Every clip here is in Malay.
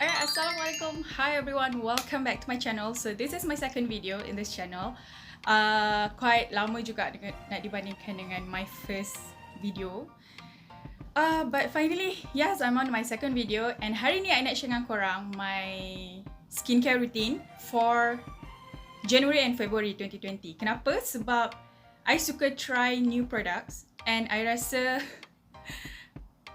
Alright, Assalamualaikum. Hi everyone, welcome back to my channel. So this is my second video in this channel. Quite lama juga nak dibandingkan dengan my first video. But finally, yes, I'm on my second video. And hari ni I nak share dengan korang my skincare routine for January and February 2020. Kenapa? Sebab I suka try new products and I rasa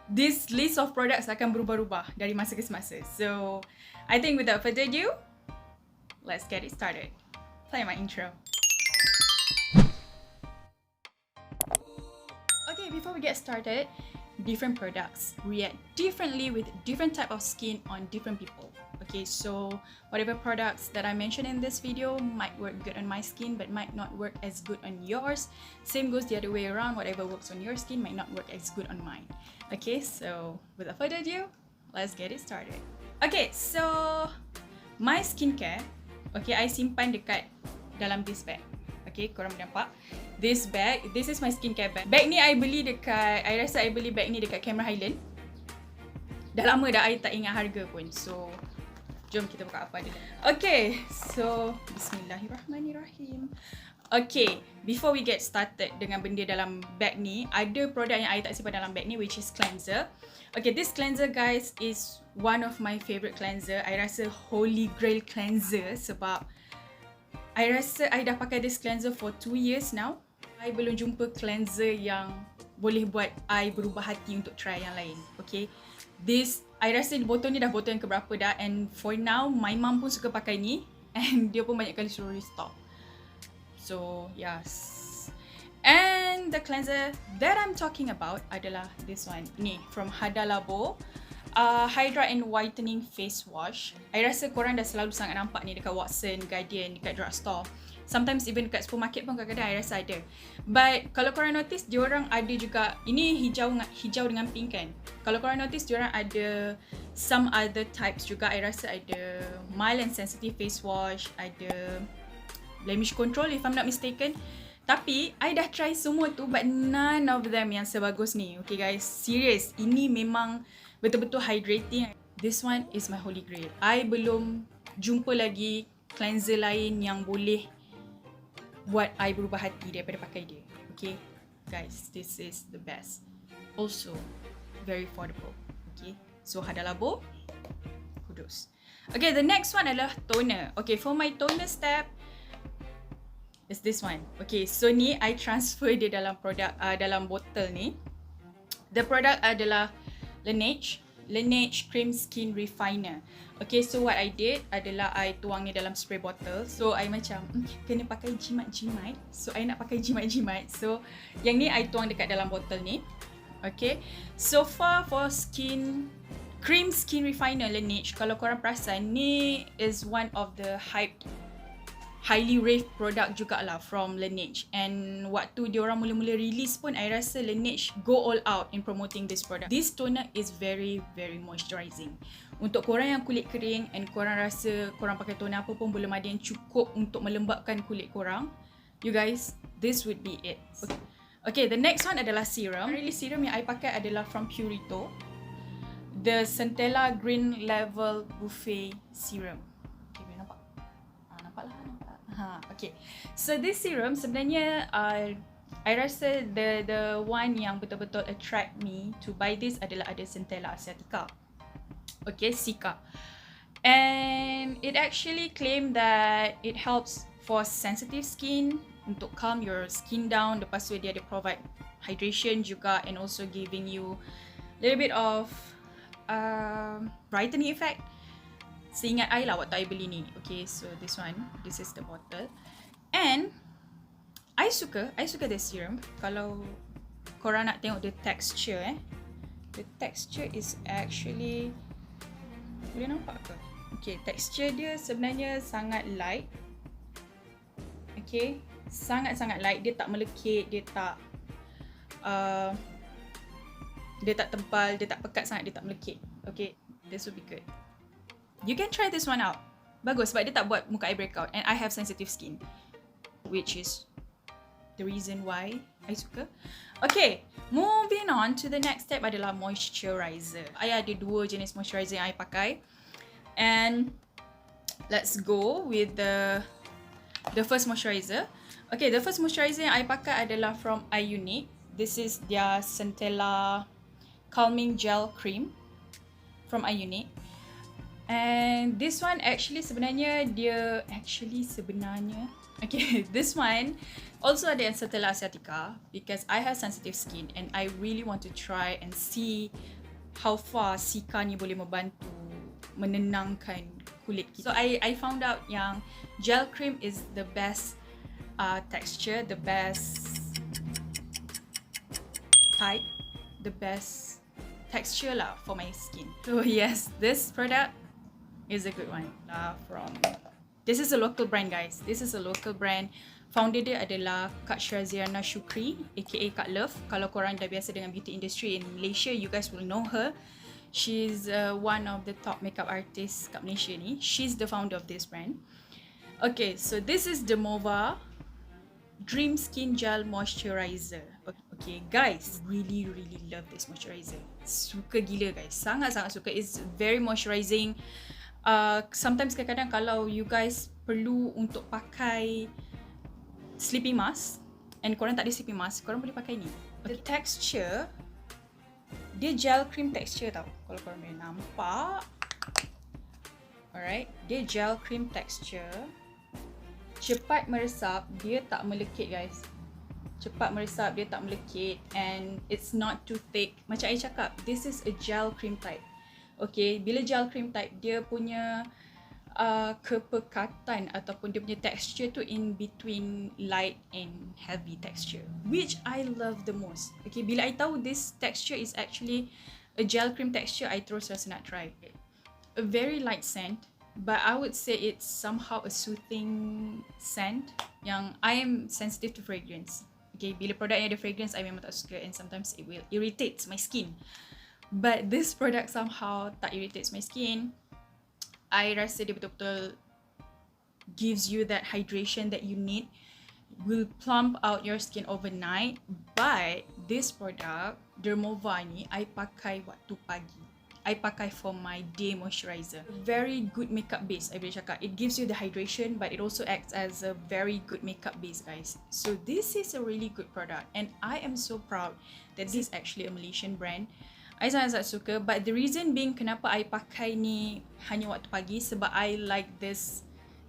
this list of products akan berubah-ubah dari masa ke semasa. So, I think without further ado, let's get it started. Play my intro. Okay, before we get started, different products react differently with different type of skin on different people. Okay, so whatever products that I mentioned in this video might work good on my skin but might not work as good on yours. Same goes the other way around, whatever works on your skin might not work as good on mine. Okay, so without further ado, let's get it started. Okay, so my skincare, okay, I simpan dekat dalam this bag. Okay, korang boleh nampak. This bag, this is my skincare bag. Bag ni I beli dekat, I rasa I beli bag ni dekat Cameron Highland. Dah lama dah I tak ingat harga pun. So, jom kita buka apa dia. Okay, so bismillahirrahmanirrahim. Okay, before we get started dengan benda dalam bag ni, ada produk yang I tak simpan dalam bag ni which is cleanser. Okay, this cleanser guys is one of my favourite cleanser. I rasa holy grail cleanser sebab I rasa I dah pakai this cleanser for 2 years now. I belum jumpa cleanser yang boleh buat I berubah hati untuk try yang lain. Okay, this I rasa botol ni dah botol yang keberapa dah, and for now my mum pun suka pakai ni and dia pun banyak kali suruh restock. So yes, and the cleanser that I'm talking about adalah this one ni from HADA LABO, Hydra and Whitening face wash. I rasa korang dah selalu sangat nampak ni dekat Watson, Guardian, dekat drugstore. Sometimes even dekat supermarket pun kadang-kadang I rasa ada. But kalau korang notice, diorang ada juga, ini hijau dengan pink kan. Kalau korang notice, diorang ada some other types juga. I rasa ada mild and sensitive face wash, ada blemish control if I'm not mistaken. Tapi, I dah try semua tu but none of them yang sebagus ni. Okay guys, serious. Ini memang betul-betul hydrating. This one is my holy grail. I belum jumpa lagi cleanser lain yang boleh buat I berubah hati daripada pakai dia. Okay guys, this is the best. Also, very affordable. Okay, so HADA LABO, kudos. Okay, the next one adalah toner. Okay, for my toner step is this one. Okay, so ni I transfer dia dalam produk, dalam botol ni. The product adalah LANEIGE Krim Skin Refiner. Okay, so what I did adalah I tuang ni dalam spray bottle. So, I macam kena pakai jimat-jimat. So, I nak pakai jimat-jimat. So, yang ni I tuang dekat dalam botol ni. Okay, so far for Krim Skin Refiner LANEIGE, kalau korang perasan, ni is one of the highly raved product jugalah from LANEIGE. And waktu diorang mula-mula release pun, I rasa LANEIGE go all out in promoting this product. This toner is very moisturizing. Untuk korang yang kulit kering and korang rasa korang pakai toner apa pun belum ada yang cukup untuk melembapkan kulit korang, you guys, this would be it. Okay, the next one adalah serum. Really, serum yang I pakai adalah from PURITO, the Centella Green Level Buffet Serum. Okay, boleh nampak? Nampak lah. Okay, so this serum sebenarnya I rasa the one yang betul-betul attract me to buy this adalah ada Centella asiatica. Okay, Sika. And it actually claim that it helps for sensitive skin untuk calm your skin down. Lepas tu dia ada provide hydration juga and also giving you a little bit of brightening effect. Seingat I lah waktu I beli ni. Okay, so this is the bottle. And I suka this serum. Kalau korang nak tengok the texture the texture is actually, boleh nampak ke? Okay, texture dia sebenarnya sangat light. Okay, sangat-sangat light. Dia tak melekit, dia tak tebal, dia tak pekat sangat, dia tak melekit. Okay, this will be good. You can try this one out. Bagus sebab dia tak buat muka I breakout. And I have sensitive skin, which is the reason why I suka. Okay, moving on to the next step adalah moisturizer. I ada 2 jenis moisturizer yang I pakai. And let's go with the first moisturizer. Okay, the first moisturizer yang I pakai adalah from IUNIK. This is their Centella Calming Gel Cream from IUNIK. And this one actually sebenarnya okay, this one also ada yang Centella asiatica because I have sensitive skin and I really want to try and see how far Sika ni boleh membantu menenangkan kulit kita. So I found out yang gel cream is the best texture, the best type, the best texture lah for my skin. So yes, this product is a good one this is a local brand, guys. This is a local brand. Founder dia adalah Kak Shraziana Shukri aka Kak Love. Kalau korang dah biasa dengan beauty industry in Malaysia, you guys will know her. She's one of the top makeup artists kat Malaysia ni. She's the founder of this brand. Okay, so this is DERMOVA Dream Skin Gel Moisturizer. Okay guys, really love this moisturizer. Suka gila guys, sangat-sangat suka. It's very moisturizing. Sometimes kadang-kadang kalau you guys perlu untuk pakai sleeping mask and korang tak ada sleeping mask, korang boleh pakai ni. The texture, dia gel cream texture tau, kalau korang boleh nampak. Alright, dia gel cream texture. Cepat meresap, dia tak melekit guys. Cepat meresap, dia tak melekit, and it's not too thick. Macam I cakap, this is a gel cream type. Okay, bila gel cream type, dia punya kepekatan ataupun dia punya texture tu in between light and heavy texture, which I love the most. Okay, bila I tahu this texture is actually a gel cream texture, I terus rasa nak try. A very light scent, but I would say it's somehow a soothing scent. Yang I am sensitive to fragrance. Okay, bila produk yang ada fragrance, I memang tak suka, and sometimes it will irritate my skin. But this product somehow tak irritates my skin. I rasa dia betul-betul gives you that hydration that you need. Will plump out your skin overnight. But this product, DERMOVA ni, I pakai waktu pagi. I pakai for my day moisturizer. Very good makeup base, I boleh cakap. It gives you the hydration, but it also acts as a very good makeup base, guys. So this is a really good product, and I am so proud that this is actually a Malaysian brand. I sangat-sangat suka, but the reason being kenapa I pakai ni hanya waktu pagi, sebab I like this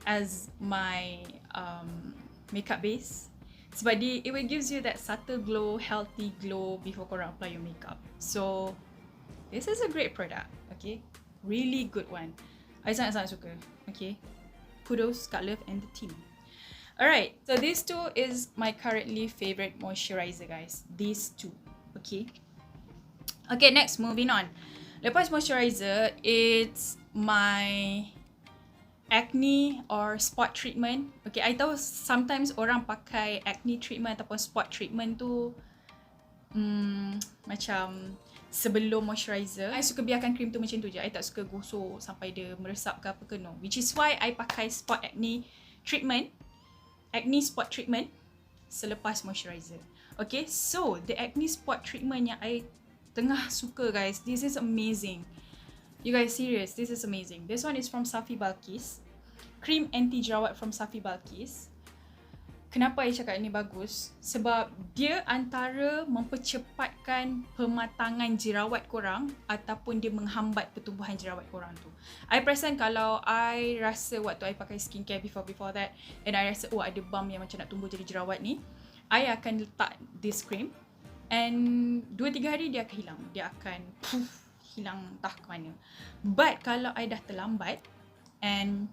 as my makeup base. Sebab it will gives you that subtle glow, healthy glow before korang apply your makeup. So this is a great product, okay? Really good one. I sangat-sangat suka, okay? Kudos Kak Love and the team. Alright, so these two is my currently favorite moisturizer, guys. These two, okay? Okay, next, moving on. Lepas moisturizer, it's my acne or spot treatment. Okay, I tahu sometimes orang pakai acne treatment ataupun spot treatment tu macam sebelum moisturizer. I suka biarkan cream tu macam tu je. I tak suka gosok sampai dia meresap ke apa ke, no. Which is why I pakai spot acne treatment, acne spot treatment selepas moisturizer. Okay, so the acne spot treatment yang I tengah suka, guys, this is amazing. You guys serious, this is amazing. This one is from SAFI BALQIS. Cream anti jerawat from SAFI BALQIS. Kenapa I cakap ini bagus? Sebab dia antara mempercepatkan pematangan jerawat korang ataupun dia menghambat pertumbuhan jerawat korang tu. I perasan kalau I rasa waktu I pakai skincare before that, and I rasa oh ada bump yang macam nak tumbuh jadi jerawat ni, I akan letak this cream, and 2-3 hari dia akan hilang. Dia akan hilang entah ke mana. But kalau I dah terlambat and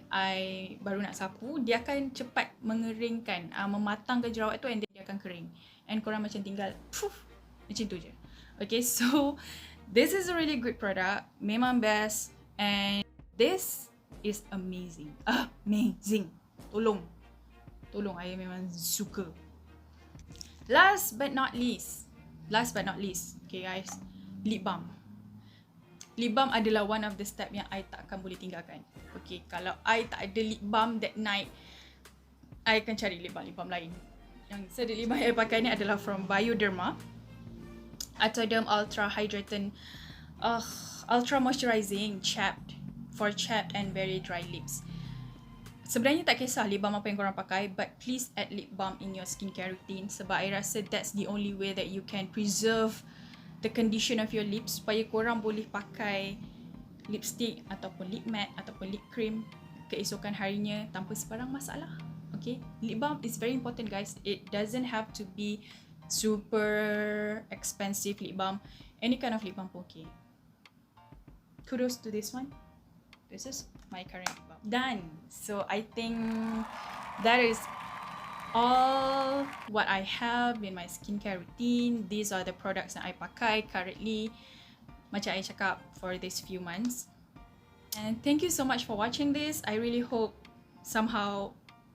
I baru nak sapu, dia akan cepat mengeringkan, mematangkan jerawat tu, and then dia akan kering. And korang macam tinggal macam tu je. Okay, so this is a really good product. Memang best, and this is amazing. Amazing. Tolong, I memang suka. Last but not least, okay guys, lip balm. Lip balm adalah one of the step yang I takkan boleh tinggalkan. Okay, kalau I tak ada lip balm that night, I akan cari lip balm lain. Yang lip balm yang I pakai ni adalah from BIODERMA, Atoderm Ultra Hydrating Ultra-Moisturizing Chapped for chapped and very dry lips. Sebenarnya tak kisah lip balm apa yang korang pakai, but please add lip balm in your skincare routine sebab I rasa that's the only way that you can preserve the condition of your lips supaya korang boleh pakai lipstick ataupun lip matte ataupun lip cream keesokan harinya tanpa sebarang masalah. Okay, lip balm is very important guys. It doesn't have to be super expensive lip balm. Any kind of lip balm pun okay. Kudos to this one. This is my current lip balm. Done. So I think that is all what I have in my skincare routine. These are the products that I pakai currently, macam I cakap, for these few months. And thank you so much for watching this. I really hope somehow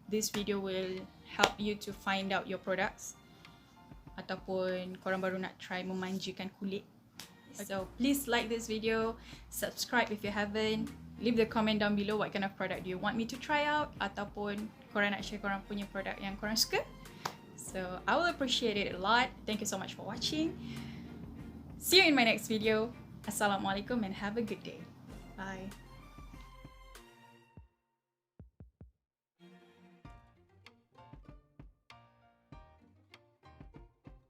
this video will help you to find out your products ataupun korang baru nak try memanjakan kulit. So please like this video, subscribe if you haven't, leave the comment down below what kind of product do you want me to try out ataupun korang nak share korang punya produk yang korang suka. So I will appreciate it a lot. Thank you so much for watching. See you in my next video. Assalamualaikum and have a good day. Bye.